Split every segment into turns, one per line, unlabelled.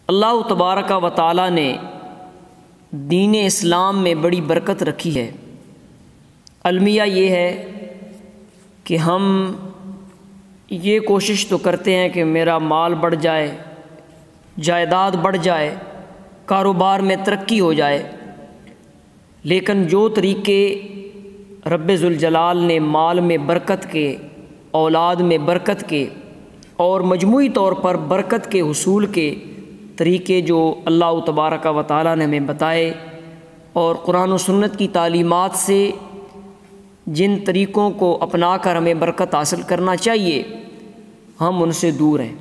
اللہ تبارک و تعالی نے دین اسلام میں بڑی برکت رکھی ہے۔ المیہ یہ ہے کہ ہم یہ کوشش تو کرتے ہیں کہ میرا مال بڑھ جائے، جائیداد بڑھ جائے، کاروبار میں ترقی ہو جائے، لیکن جو طریقے رب ذوالجلال نے مال میں برکت کے، اولاد میں برکت کے اور مجموعی طور پر برکت کے حصول کے طریقے جو اللہ تبارک و تعالی نے ہمیں بتائے اور قرآن و سنت کی تعلیمات سے جن طریقوں کو اپنا کر ہمیں برکت حاصل کرنا چاہیے، ہم ان سے دور ہیں۔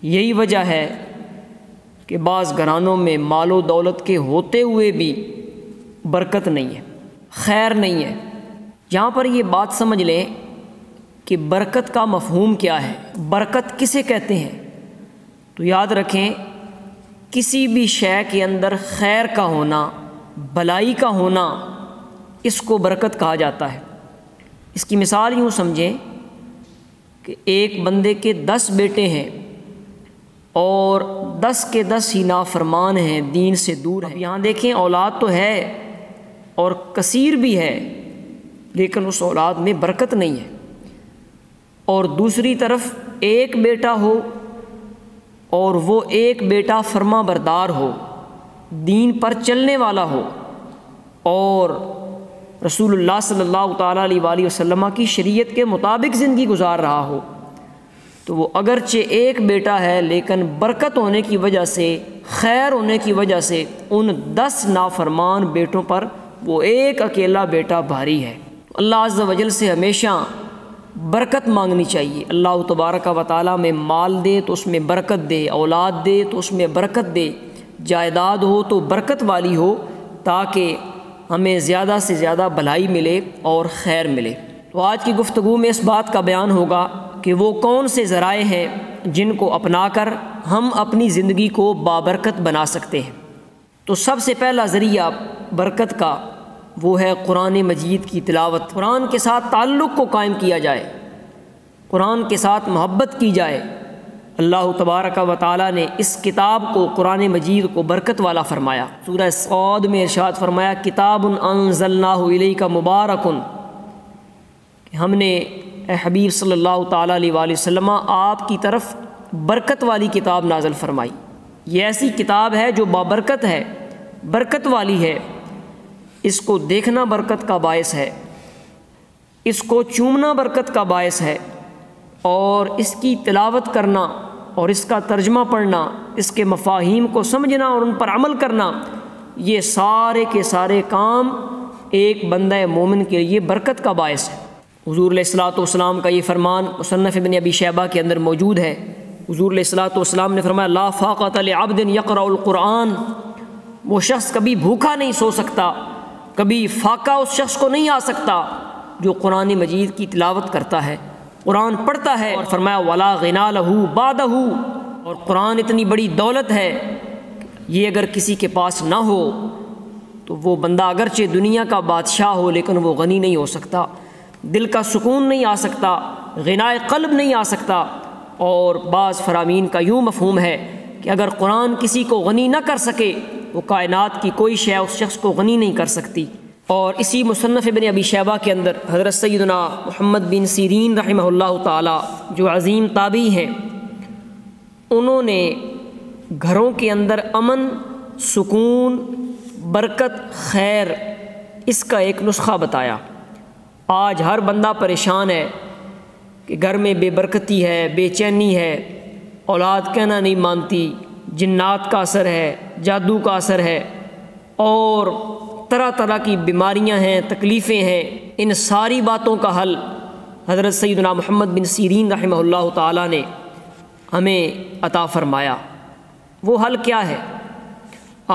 یہی وجہ ہے کہ بعض گھرانوں میں مال و دولت کے ہوتے ہوئے بھی برکت نہیں ہے، خیر نہیں ہے۔ یہاں پر یہ بات سمجھ لیں کہ برکت کا مفہوم کیا ہے، برکت کسے کہتے ہیں؟ تو یاد رکھیں، کسی بھی شے کے اندر خیر کا ہونا، بھلائی کا ہونا، اس کو برکت کہا جاتا ہے۔ اس کی مثال یوں سمجھیں کہ ایک بندے کے 10 بیٹے ہیں اور 10 کے 10 ہی نافرمان ہیں، دین سے دور ہیں۔ یہاں دیکھیں، اولاد تو ہے اور کثیر بھی ہے، لیکن اس اولاد میں برکت نہیں ہے۔ اور دوسری طرف ایک بیٹا ہو اور وہ ایک بیٹا فرما بردار ہو، دین پر چلنے والا ہو اور رسول اللہ صلی اللہ تعالیٰ علیہ وآلہ وسلم کی شریعت کے مطابق زندگی گزار رہا ہو، تو وہ اگرچہ ایک بیٹا ہے لیکن برکت ہونے کی وجہ سے، خیر ہونے کی وجہ سے ان 10 نافرمان بیٹوں پر وہ ایک اکیلا بیٹا بھاری ہے۔ اللہ عز و جل سے ہمیشہ برکت مانگنی چاہیے۔ اللہ تبارک و تعالیٰ میں مال دے تو اس میں برکت دے، اولاد دے تو اس میں برکت دے، جائیداد ہو تو برکت والی ہو، تاکہ ہمیں زیادہ سے زیادہ بھلائی ملے اور خیر ملے۔ تو آج کی گفتگو میں اس بات کا بیان ہوگا کہ وہ کون سے ذرائع ہیں جن کو اپنا کر ہم اپنی زندگی کو بابرکت بنا سکتے ہیں۔ تو سب سے پہلا ذریعہ برکت کا وہ ہے قرآن مجید کی تلاوت۔ قرآن کے ساتھ تعلق کو قائم کیا جائے، قرآن کے ساتھ محبت کی جائے۔ اللہ تبارک و تعالی نے اس کتاب کو، قرآن مجید کو برکت والا فرمایا۔ سورہ صاد میں ارشاد فرمایا، کتاب انزلناہ الیک مبارک، کہ ہم نے اے حبیب صلی اللہ تعالیٰ علیہ وآلہ وسلم آپ کی طرف برکت والی کتاب نازل فرمائی۔ یہ ایسی کتاب ہے جو بابرکت ہے، برکت والی ہے۔ اس کو دیکھنا برکت کا باعث ہے، اس کو چومنا برکت کا باعث ہے، اور اس کی تلاوت کرنا اور اس کا ترجمہ پڑھنا، اس کے مفاہیم کو سمجھنا اور ان پر عمل کرنا، یہ سارے کے سارے کام ایک بندہ مومن کے لیے برکت کا باعث ہے۔ حضور علیہ الصلوۃ والسلام کا یہ فرمان مصنف ابن ابی شیبہ کے اندر موجود ہے۔ حضور علیہ الصلوۃ والسلام نے فرمایا، لا فاقۃ لعبد یقرأ القرآن، وہ شخص کبھی بھوکا نہیں سو سکتا، کبھی فاقہ اس شخص کو نہیں آ سکتا جو قرآن مجید کی تلاوت کرتا ہے، قرآن پڑھتا ہے۔ اور فرمایا، ولا غنی لہ بعدہ، اور قرآن اتنی بڑی دولت ہے، یہ اگر کسی کے پاس نہ ہو تو وہ بندہ اگرچہ دنیا کا بادشاہ ہو لیکن وہ غنی نہیں ہو سکتا، دل کا سکون نہیں آ سکتا، غنائے قلب نہیں آ سکتا۔ اور بعض فرامین کا یوں مفہوم ہے کہ اگر قرآن کسی کو غنی نہ کر سکے، وہ کائنات کی کوئی شے اس شخص کو غنی نہیں کر سکتی۔ اور اسی مصنف ابن ابی شیبہ کے اندر حضرت سیدنا محمد بن سیرین رحمہ اللہ تعالی، جو عظیم تابعی ہیں، انہوں نے گھروں کے اندر امن، سکون، برکت، خیر، اس کا ایک نسخہ بتایا۔ آج ہر بندہ پریشان ہے کہ گھر میں بے برکتی ہے، بے چینی ہے، اولاد کہنا نہیں مانتی، جنات کا اثر ہے، جادو کا اثر ہے، اور طرح طرح کی بیماریاں ہیں، تکلیفیں ہیں۔ ان ساری باتوں کا حل حضرت سیدنا محمد بن سیرین رحمہ اللہ تعالیٰ نے ہمیں عطا فرمایا۔ وہ حل کیا ہے؟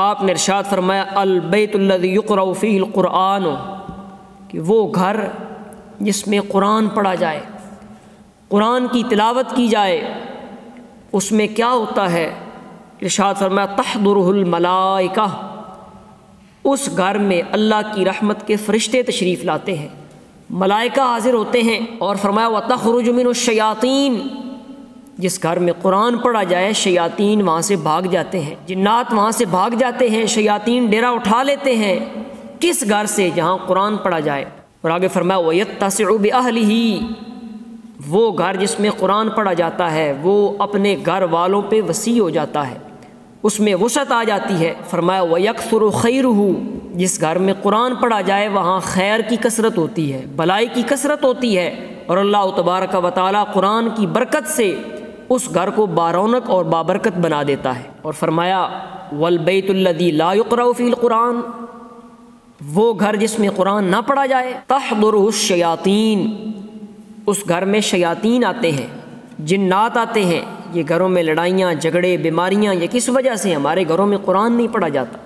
آپ نے ارشاد فرمایا، البیت الذی یقرأ فیہ القرآن، کہ وہ گھر جس میں قرآن پڑھا جائے، قرآن کی تلاوت کی جائے، اس میں کیا ہوتا ہے؟ ارشاد فرمایا، تحضرہ الملائکہ، اس گھر میں اللہ کی رحمت کے فرشتے تشریف لاتے ہیں، ملائکہ حاضر ہوتے ہیں۔ اور فرمایا، وتخرج من الشیاطین، جس گھر میں قرآن پڑھا جائے شیاطین وہاں سے بھاگ جاتے ہیں، جنات وہاں سے بھاگ جاتے ہیں، شیاطین ڈیرا اٹھا لیتے ہیں۔ کس گھر سے؟ جہاں قرآن پڑھا جائے۔ اور آگے فرمایا وَيَتَّسِعُ بِأَهْلِهِ، وہ گھر جس میں قرآن پڑھا جاتا ہے وہ اپنے گھر والوں پہ وسیع ہو جاتا ہے، اس میں وسعت آ جاتی ہے۔ فرمایا وَيَكْثُرُ خَيْرُهُ، جس گھر میں قرآن پڑھا جائے وہاں خیر کی کثرت ہوتی ہے، بلائی کی کثرت ہوتی ہے، اور اللہ تبارک و تعالی قرآن کی برکت سے اس گھر کو بارونق اور بابرکت بنا دیتا ہے۔ اور فرمایا وَالْبَيْتُ الَّذِي لَا يُقْرَأُ فِيهِ الْقُرْآنُ، وہ گھر جس میں قرآن نہ پڑھا جائے، تحضرہ الشیاطین، اس گھر میں شیاطین آتے ہیں، جنات آتے ہیں۔ یہ گھروں میں لڑائیاں جھگڑے بیماریاں یہ کس وجہ سے؟ ہمارے گھروں میں قرآن نہیں پڑھا جاتا۔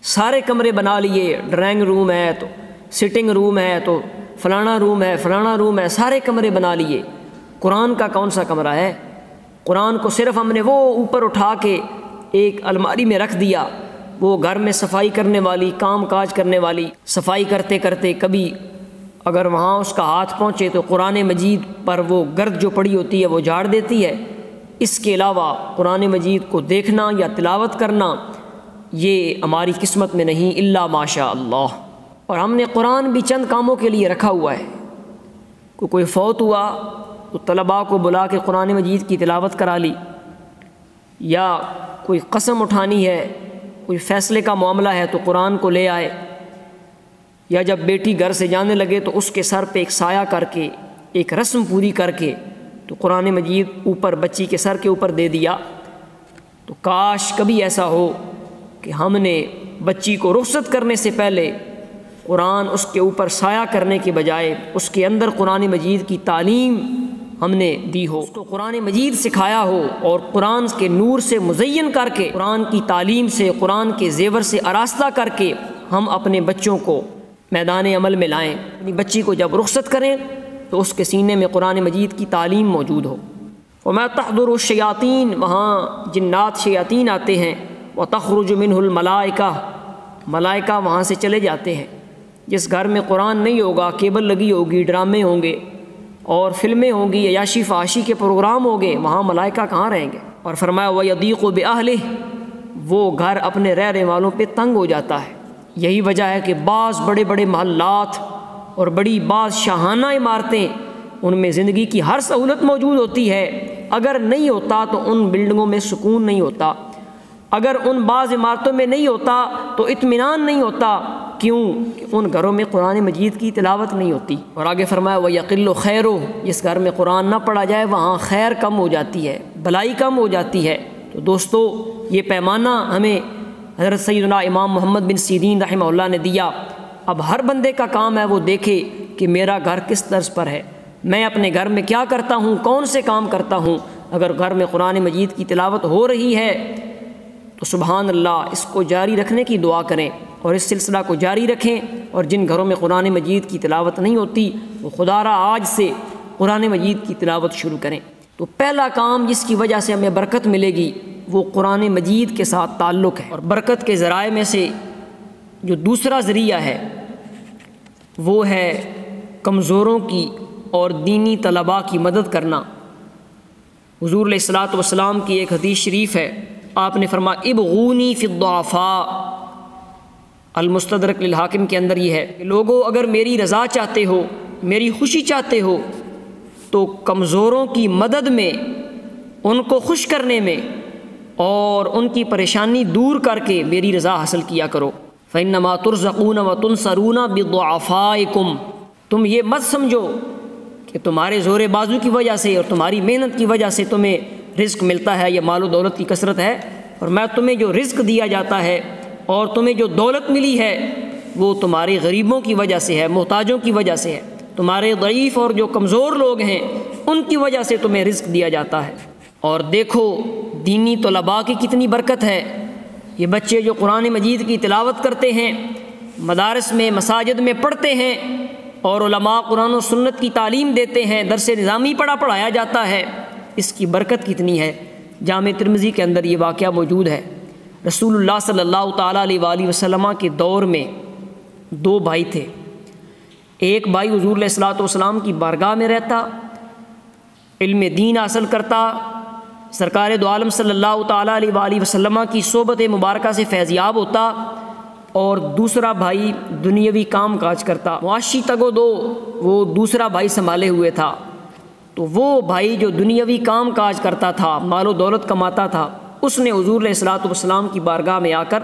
سارے کمرے بنا لیے، ڈرائنگ روم ہے تو سٹنگ روم ہے تو فلانا روم ہے فلانا روم ہے، سارے کمرے بنا لیے۔ قرآن کا کون سا کمرہ ہے؟ قرآن کو صرف ہم نے وہ اوپر اٹھا کے ایک الماری میں رکھ دیا، وہ گھر میں صفائی کرنے والی کام کاج کرنے والی صفائی کرتے کرتے کبھی اگر وہاں اس کا ہاتھ پہنچے تو قرآن مجید پر وہ گرد جو پڑی ہوتی ہے وہ جھاڑ دیتی ہے۔ اس کے علاوہ قرآن مجید کو دیکھنا یا تلاوت کرنا یہ ہماری قسمت میں نہیں، الا ماشاء اللہ۔ اور ہم نے قرآن بھی چند کاموں کے لیے رکھا ہوا ہے، کوئی فوت ہوا تو طلباء کو بلا کے قرآن مجید کی تلاوت کرا لی، یا کوئی قسم اٹھانی ہے، کوئی فیصلے کا معاملہ ہے تو قرآن کو لے آئے، یا جب بیٹی گھر سے جانے لگے تو اس کے سر پہ ایک سایہ کر کے ایک رسم پوری کر کے تو قرآن مجید اوپر بچی کے سر کے اوپر دے دیا۔ تو کاش کبھی ایسا ہو کہ ہم نے بچی کو رخصت کرنے سے پہلے قرآن اس کے اوپر سایہ کرنے کے بجائے اس کے اندر قرآن مجید کی تعلیم ہم نے دی ہو، اس کو قرآن مجید سکھایا ہو، اور قرآن کے نور سے مزین کر کے قرآن کی تعلیم سے قرآن کے زیور سے آراستہ کر کے ہم اپنے بچوں کو میدان عمل میں لائیں۔ اپنی بچی کو جب رخصت کریں تو اس کے سینے میں قرآن مجید کی تعلیم موجود ہو۔ وَمَا تَحْضُرُ الشَّيَاطِينَ، وہاں جنات شیاطین آتے ہیں، وَتَخْرُجُ مِنْهُ الْمَلَائِكَةُ، ملائکہ وہاں سے چلے جاتے ہیں۔ جس گھر میں قرآن نہیں ہوگا، کیبل لگی ہوگی، ڈرامے ہوں گے اور فلمیں ہوں گی، عیاشی فحاشی کے پروگرام ہوں گے، وہاں ملائکہ کہاں رہیں گے؟ اور فرمایا وَيَضِيقُ بِأَهْلِهِ، وہ گھر اپنے رہنے والوں پہ تنگ ہو جاتا ہے۔ یہی وجہ ہے کہ بعض بڑے بڑے محلات اور بڑی بعض شاہانہ عمارتیں ان میں زندگی کی ہر سہولت موجود ہوتی ہے، اگر نہیں ہوتا تو ان بلڈنگوں میں سکون نہیں ہوتا، اگر ان بعض عمارتوں میں نہیں ہوتا تو اطمینان نہیں ہوتا۔ کیوں؟ کہ ان گھروں میں قرآن مجید کی تلاوت نہیں ہوتی۔ اور آگے فرمایا وَيَقِلُّ خَيْرُهُ، جس گھر میں قرآن نہ پڑھا جائے وہاں خیر کم ہو جاتی ہے، بلائی کم ہو جاتی ہے۔ تو دوستو یہ پیمانہ ہمیں حضرت سیدنا امام محمد بن سیرین رحمہ اللہ نے دیا۔ اب ہر بندے کا کام ہے وہ دیکھے کہ میرا گھر کس طرز پر ہے، میں اپنے گھر میں کیا کرتا ہوں، کون سے کام کرتا ہوں۔ اگر گھر میں قرآن مجید کی تلاوت ہو رہی ہے تو سبحان اللہ، اس کو جاری رکھنے کی دعا کریں اور اس سلسلہ کو جاری رکھیں، اور جن گھروں میں قرآن مجید کی تلاوت نہیں ہوتی وہ خدا را آج سے قرآن مجید کی تلاوت شروع کریں۔ تو پہلا کام جس کی وجہ سے ہمیں برکت ملے گی وہ قرآن مجید کے ساتھ تعلق ہے۔ اور برکت کے ذرائع میں سے جو دوسرا ذریعہ ہے وہ ہے کمزوروں کی اور دینی طلباء کی مدد کرنا۔ حضور علیہ الصلوۃ والسلام کی ایک حدیث شریف ہے، آپ نے فرمایا ابغونی فی الضعفاء، المستدرک للحاکم کے اندر یہ ہے کہ لوگوں اگر میری رضا چاہتے ہو، میری خوشی چاہتے ہو تو کمزوروں کی مدد میں، ان کو خوش کرنے میں اور ان کی پریشانی دور کر کے میری رضا حاصل کیا کرو۔ فَإِنَّمَا تُرْزَقُونَ وَتُنْصَرُونَ بِضُعَفَائِكُمْ، تم یہ مت سمجھو کہ تمہارے زور بازو کی وجہ سے اور تمہاری محنت کی وجہ سے تمہیں رزق ملتا ہے یا مال و دولت کی کثرت ہے، اور میں تمہیں جو رزق دیا جاتا ہے اور تمہیں جو دولت ملی ہے وہ تمہارے غریبوں کی وجہ سے ہے، محتاجوں کی وجہ سے ہے، تمہارے ضعیف اور جو کمزور لوگ ہیں ان کی وجہ سے تمہیں رزق دیا جاتا ہے۔ اور دیکھو دینی طلباء کی کتنی برکت ہے، یہ بچے جو قرآن مجید کی تلاوت کرتے ہیں، مدارس میں مساجد میں پڑھتے ہیں، اور علماء قرآن و سنت کی تعلیم دیتے ہیں، درس نظامی پڑھایا جاتا ہے، اس کی برکت کتنی ہے۔ جامع ترمذی کے اندر یہ واقعہ موجود ہے۔ رسول اللہ صلی اللہ تعالیٰ علیہ وآلہ وسلم کے دور میں دو بھائی تھے، ایک بھائی حضور علیہ الصلوۃ والسلام کی بارگاہ میں رہتا علم دین حاصل کرتا، سرکار دو عالم صلی اللہ تعالیٰ علیہ وآلہ وسلم کی صحبت مبارکہ سے فیضیاب ہوتا، اور دوسرا بھائی دنیاوی کام کاج کرتا۔ معاشی تگ و دو وہ دوسرا بھائی سنبھالے ہوئے تھا، تو وہ بھائی جو دنیاوی کام کاج کرتا تھا، مال و دولت کماتا تھا، اس نے حضور علیہ الصلوۃ والسلام کی بارگاہ میں آ کر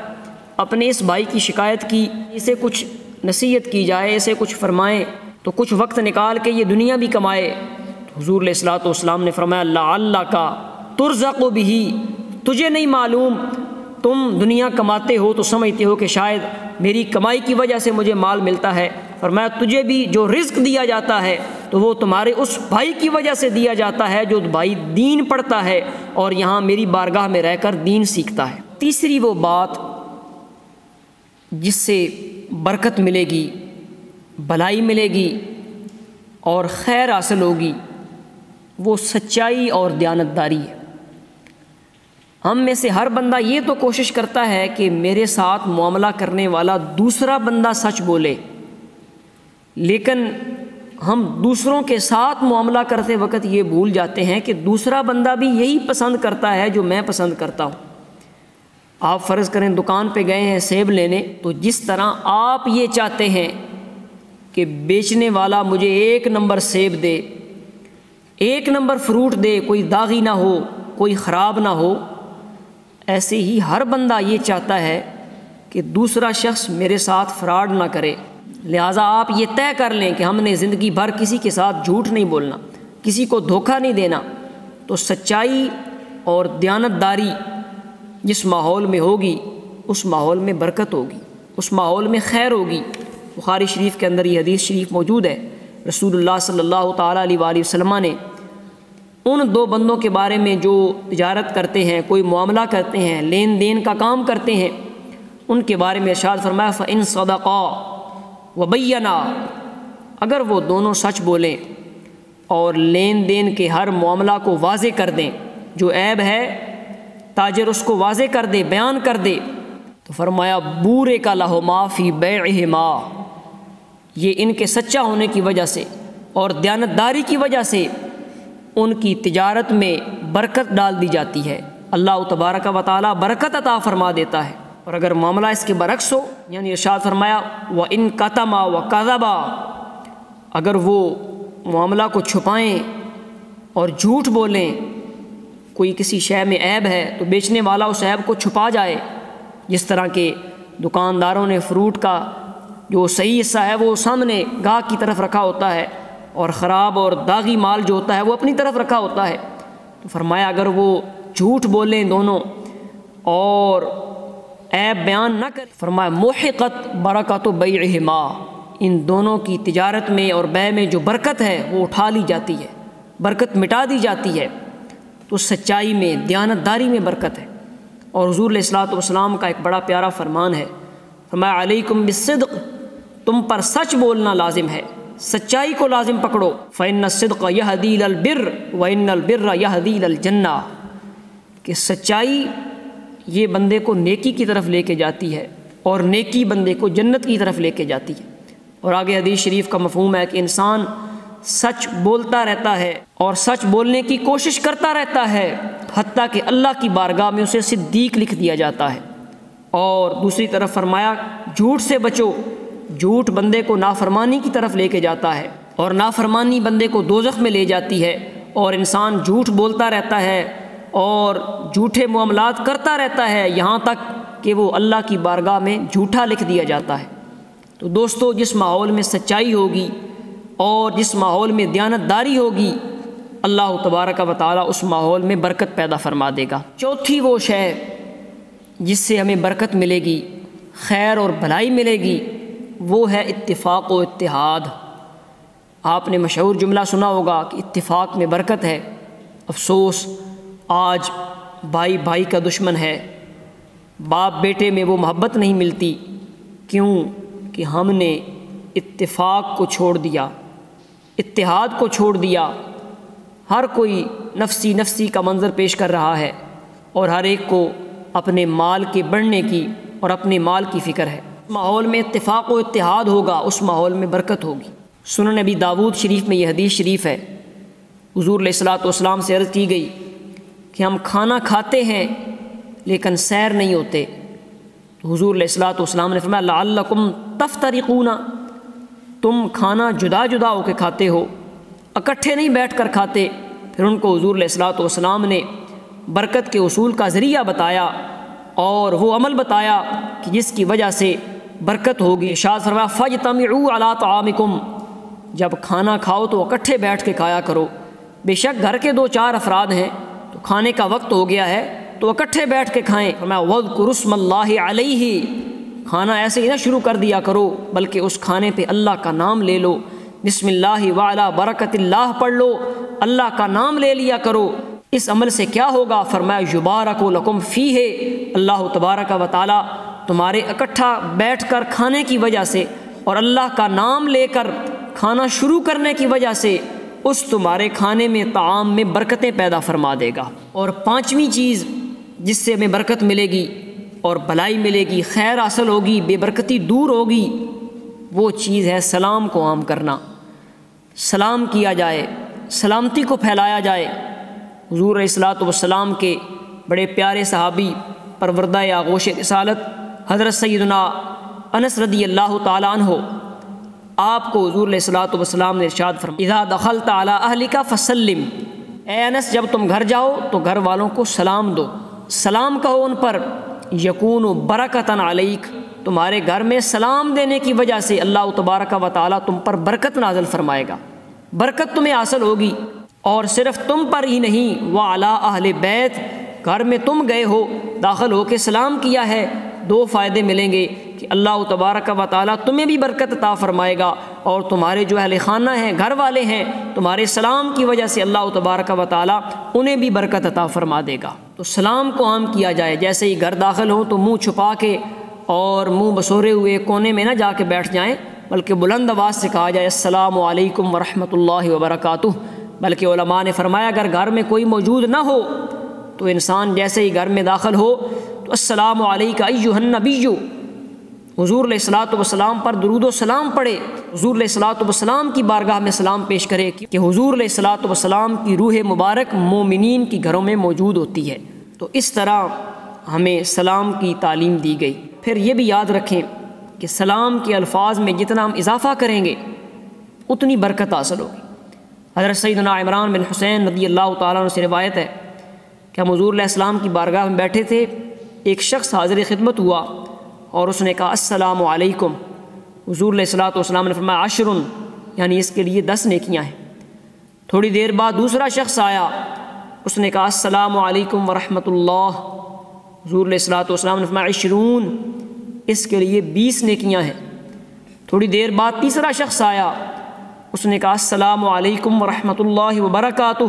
اپنے اس بھائی کی شکایت کی، اسے کچھ نصیحت کی جائے، اسے کچھ فرمائیں، تو کچھ وقت نکال کے یہ دنیا بھی کمائے۔ تو حضور علیہ الصلوۃ والسلام نے فرمایا لعلک ترزق بہ، تجھے نہیں معلوم، تم دنیا کماتے ہو تو سمجھتے ہو کہ شاید میری کمائی کی وجہ سے مجھے مال ملتا ہے، فرمایا تجھے بھی جو رزق دیا جاتا ہے تو وہ تمہارے اس بھائی کی وجہ سے دیا جاتا ہے جو بھائی دین پڑھتا ہے اور یہاں میری بارگاہ میں رہ کر دین سیکھتا ہے۔ تیسری وہ بات جس سے برکت ملے گی، بھلائی ملے گی اور خیر حاصل ہوگی، وہ سچائی اور دیانتداری ہے۔ ہم میں سے ہر بندہ یہ تو کوشش کرتا ہے کہ میرے ساتھ معاملہ کرنے والا دوسرا بندہ سچ بولے، لیکن ہم دوسروں کے ساتھ معاملہ کرتے وقت یہ بھول جاتے ہیں کہ دوسرا بندہ بھی یہی پسند کرتا ہے جو میں پسند کرتا ہوں۔ آپ فرض کریں دکان پہ گئے ہیں سیب لینے، تو جس طرح آپ یہ چاہتے ہیں کہ بیچنے والا مجھے 1 نمبر سیب دے، 1 نمبر فروٹ دے، کوئی داغی نہ ہو، کوئی خراب نہ ہو، ایسے ہی ہر بندہ یہ چاہتا ہے کہ دوسرا شخص میرے ساتھ فراڈ نہ کرے۔ لہٰذا آپ یہ طے کر لیں کہ ہم نے زندگی بھر کسی کے ساتھ جھوٹ نہیں بولنا، کسی کو دھوکہ نہیں دینا۔ تو سچائی اور دیانتداری جس ماحول میں ہوگی اس ماحول میں برکت ہوگی، اس ماحول میں خیر ہوگی۔ بخاری شریف کے اندر یہ حدیث شریف موجود ہے، رسول اللہ صلی اللہ تعالیٰ علیہ وآلہ وسلم نے ان 2 بندوں کے بارے میں جو تجارت کرتے ہیں، کوئی معاملہ کرتے ہیں، لین دین کا کام کرتے ہیں، ان کے بارے میں ارشاد فرمایا فَإِن صَدَقَا وَبَيَّنَا، اگر وہ دونوں سچ بولیں اور لین دین کے ہر معاملہ کو واضح کر دیں، جو عیب ہے تاجر اس کو واضح کر دے، بیان کر دے، تو فرمایا بورک لہما فی بیعہما، یہ ان کے سچا ہونے کی وجہ سے اور دیانتداری کی وجہ سے ان کی تجارت میں برکت ڈال دی جاتی ہے، اللہ تبارک و تعالیٰ برکت عطا فرما دیتا ہے۔ اور اگر معاملہ اس کے برعکس ہو، یعنی ارشاد فرمایا وَإِن كَتَمَا وَكَذَبَا، اگر وہ معاملہ کو چھپائیں اور جھوٹ بولیں، کوئی کسی شے میں عیب ہے تو بیچنے والا اس عیب کو چھپا جائے، جس طرح کہ دکانداروں نے فروٹ کا جو صحیح حصہ ہے وہ سامنے گاہک کی طرف رکھا ہوتا ہے اور خراب اور داغی مال جو ہوتا ہے وہ اپنی طرف رکھا ہوتا ہے، تو فرمایا اگر وہ جھوٹ بولیں دونوں اور عیب بیان نہ کریں، فرمایا محقت برکات بیعہما، ان دونوں کی تجارت میں اور بیع میں جو برکت ہے وہ اٹھا لی جاتی ہے، برکت مٹا دی جاتی ہے۔ تو سچائی میں، دیانتداری میں برکت ہے۔ اور حضور علیہ الصلوۃ والسلام کا ایک بڑا پیارا فرمان ہے، فرمایا علیکم بالصدق، تم پر سچ بولنا لازم ہے، سچائی کو لازم پکڑو، فإن الصدق یہدی الی البر وإن البر یہدی الی الجنہ، کہ سچائی یہ بندے کو نیکی کی طرف لے کے جاتی ہے اور نیکی بندے کو جنت کی طرف لے کے جاتی ہے۔ اور آگے حدیث شریف کا مفہوم ہے کہ انسان سچ بولتا رہتا ہے اور سچ بولنے کی کوشش کرتا رہتا ہے حتیٰ کہ اللہ کی بارگاہ میں اسے صدیق لکھ دیا جاتا ہے۔ اور دوسری طرف فرمایا جھوٹ سے بچو، جھوٹ بندے کو نافرمانی کی طرف لے کے جاتا ہے اور نافرمانی بندے کو دوزخ میں لے جاتی ہے، اور انسان جھوٹ بولتا رہتا ہے اور جھوٹے معاملات کرتا رہتا ہے یہاں تک کہ وہ اللہ کی بارگاہ میں جھوٹا لکھ دیا جاتا ہے۔ تو دوستو، جس ماحول میں سچائی ہوگی اور جس ماحول میں دیانتداری ہوگی، اللہ تبارک و تعالیٰ اس ماحول میں برکت پیدا فرما دے گا۔ چوتھی وہ شے جس سے ہمیں برکت ملے گی، خیر اور بھلائی ملے گی، وہ ہے اتفاق و اتحاد۔ آپ نے مشہور جملہ سنا ہوگا کہ اتفاق میں برکت ہے۔ افسوس، آج بھائی بھائی کا دشمن ہے، باپ بیٹے میں وہ محبت نہیں ملتی، کیوں کہ ہم نے اتفاق کو چھوڑ دیا، اتحاد کو چھوڑ دیا۔ ہر کوئی نفسی نفسی کا منظر پیش کر رہا ہے اور ہر ایک کو اپنے مال کے بڑھنے کی اور اپنے مال کی فکر ہے۔ ماحول میں اتفاق و اتحاد ہوگا، اس ماحول میں برکت ہوگی۔ سنن نبی داود شریف میں یہ حدیث شریف ہے، حضور علیہ الصلوۃ والسلام سے عرض کی گئی کہ ہم کھانا کھاتے ہیں لیکن سیر نہیں ہوتے، تو حضور علیہ الصلوۃ والسلام نے فرمایا لعلکم تفترقون، تم کھانا جدا جدا ہو کے کھاتے ہو، اکٹھے نہیں بیٹھ کر کھاتے۔ پھر ان کو حضور علیہ الصلوۃ والسلام نے برکت کے اصول کا ذریعہ بتایا اور وہ عمل بتایا کہ جس کی وجہ سے برکت ہوگی۔ ارشاد فرمایا فاجتمعوا علی طعامکم، جب کھانا کھاؤ تو اکٹھے بیٹھ کے کھایا کرو، بے شک گھر کے 2-4 افراد ہیں تو کھانے کا وقت ہو گیا ہے تو اکٹھے بیٹھ کے کھائیں۔ فرمایا واذکروا اسم اللہ علیہ، کھانا ایسے ہی نہ شروع کر دیا کرو بلکہ اس کھانے پہ اللہ کا نام لے لو، بسم اللہ وعلی برکت اللہ پڑھ لو، اللہ کا نام لے لیا کرو۔ اس عمل سے کیا ہوگا؟ فرمایا یبارک لکم فیہ، اللہ تبارک و تعالی تمہارے اکٹھا بیٹھ کر کھانے کی وجہ سے اور اللہ کا نام لے کر کھانا شروع کرنے کی وجہ سے اس تمہارے کھانے میں طعام میں برکتیں پیدا فرما دے گا۔ اور 5ویں چیز جس سے ہمیں برکت ملے گی اور بھلائی ملے گی، خیر حاصل ہوگی، بے برکتی دور ہوگی، وہ چیز ہے سلام کو عام کرنا، سلام کیا جائے، سلامتی کو پھیلایا جائے۔ حضور علیہ الصلوۃ والسلام کے بڑے پیارے صحابی پروردہ آغوش رسالت حضرت سیدنا انس رضی اللہ تعالیٰ عنہ، آپ کو حضور علیہ الصلوۃ والسلام نے ارشاد فرمایا اذا دخلت علی اہلک فسلم، اے انس جب تم گھر جاؤ تو گھر والوں کو سلام دو، سلام کہو ان پر، یکون برکتاً علیک، تمہارے گھر میں سلام دینے کی وجہ سے اللہ تبارک و تعالیٰ تم پر برکت نازل فرمائے گا، برکت تمہیں حاصل ہوگی۔ اور صرف تم پر ہی نہیں، وعلی اہل بیت، گھر میں تم گئے ہو داخل ہو کے سلام کیا ہے، 2 فائدے ملیں گے کہ اللہ تبارک و تعالیٰ تمہیں بھی برکت عطا فرمائے گا اور تمہارے جو اہل خانہ ہیں، گھر والے ہیں، تمہارے سلام کی وجہ سے اللہ تبارک و تعالیٰ انہیں بھی برکت عطا فرما دے گا۔ تو سلام کو عام کیا جائے، جیسے ہی گھر داخل ہو تو منہ چھپا کے اور منہ بسورے ہوئے کونے میں نہ جا کے بیٹھ جائیں، بلکہ بلند آواز سے کہا جائے السلام علیکم ورحمۃ اللہ وبرکاتہ۔ بلکہ علماء نے فرمایا اگر گھر میں کوئی موجود نہ ہو تو انسان جیسے ہی گھر میں داخل ہو تو السلام علیک ایھا النبی، حضور علیہ الصلوۃ والسلام پر درود و سلام پڑھے، حضور علیہ الصلوۃ والسلام کی بارگاہ میں سلام پیش کرے کہ حضور علیہ الصلوۃ والسلام کی روح مبارک مومنین کی گھروں میں موجود ہوتی ہے۔ تو اس طرح ہمیں سلام کی تعلیم دی گئی۔ پھر یہ بھی یاد رکھیں کہ سلام کے الفاظ میں جتنا ہم اضافہ کریں گے اتنی برکت حاصل ہوگی۔ حضرت سیدنا عمران بن حسین رضی اللہ تعالیٰ عنہ سے روایت ہے کہ ہم حضور علیہ السلام کی بارگاہ میں بیٹھے تھے، ایک شخص حاضر خدمت ہوا اور اس نے کہا السلام علیکم، حضور علیہ الصلوۃ والسلام نے فرمایا 10، یعنی اس کے لیے 10 نیکیاں ہیں۔ تھوڑی دیر بعد دوسرا شخص آیا، اس نے کہا السلام علیکم ورحمۃ اللہ، حضور علیہ الصلوۃ والسلام نے فرمایا 20، اس کے لیے 20 نیکیاں ہیں۔ تھوڑی دیر بعد تیسرا شخص آیا، اس نے کہا السلام علیکم ورحمۃ اللہ وبرکاتہ،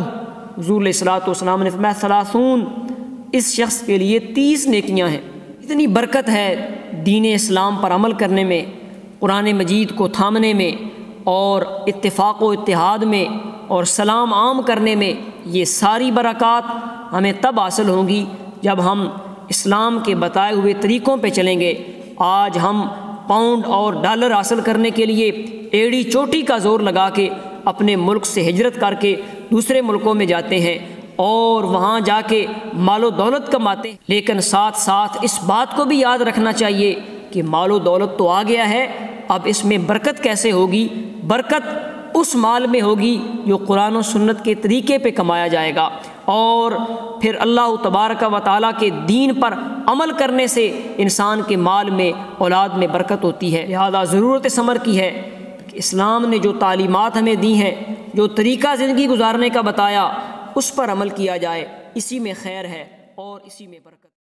حضور علیہ الصلوۃ والسلام نے فرمایا 30، اس شخص کے لیے 30 نیکیاں ہیں۔ اتنی برکت ہے دین اسلام پر عمل کرنے میں، قرآن مجید کو تھامنے میں اور اتفاق و اتحاد میں اور سلام عام کرنے میں۔ یہ ساری برکات ہمیں تب حاصل ہوں گی جب ہم اسلام کے بتائے ہوئے طریقوں پہ چلیں گے۔ آج ہم پاؤنڈ اور ڈالر حاصل کرنے کے لیے ایڑی چوٹی کا زور لگا کے اپنے ملک سے ہجرت کر کے دوسرے ملکوں میں جاتے ہیں اور وہاں جا کے مال و دولت کماتے ہیں، لیکن ساتھ ساتھ اس بات کو بھی یاد رکھنا چاہیے کہ مال و دولت تو آ گیا ہے، اب اس میں برکت کیسے ہوگی؟ برکت اس مال میں ہوگی جو قرآن و سنت کے طریقے پہ کمایا جائے گا، اور پھر اللہ تبارک و تعالیٰ کے دین پر عمل کرنے سے انسان کے مال میں، اولاد میں برکت ہوتی ہے۔ لہذا ضرورت اس امر کی ہے کہ اسلام نے جو تعلیمات ہمیں دی ہیں، جو طریقہ زندگی گزارنے کا بتایا، اس پر عمل کیا جائے، اسی میں خیر ہے اور اسی میں برکت۔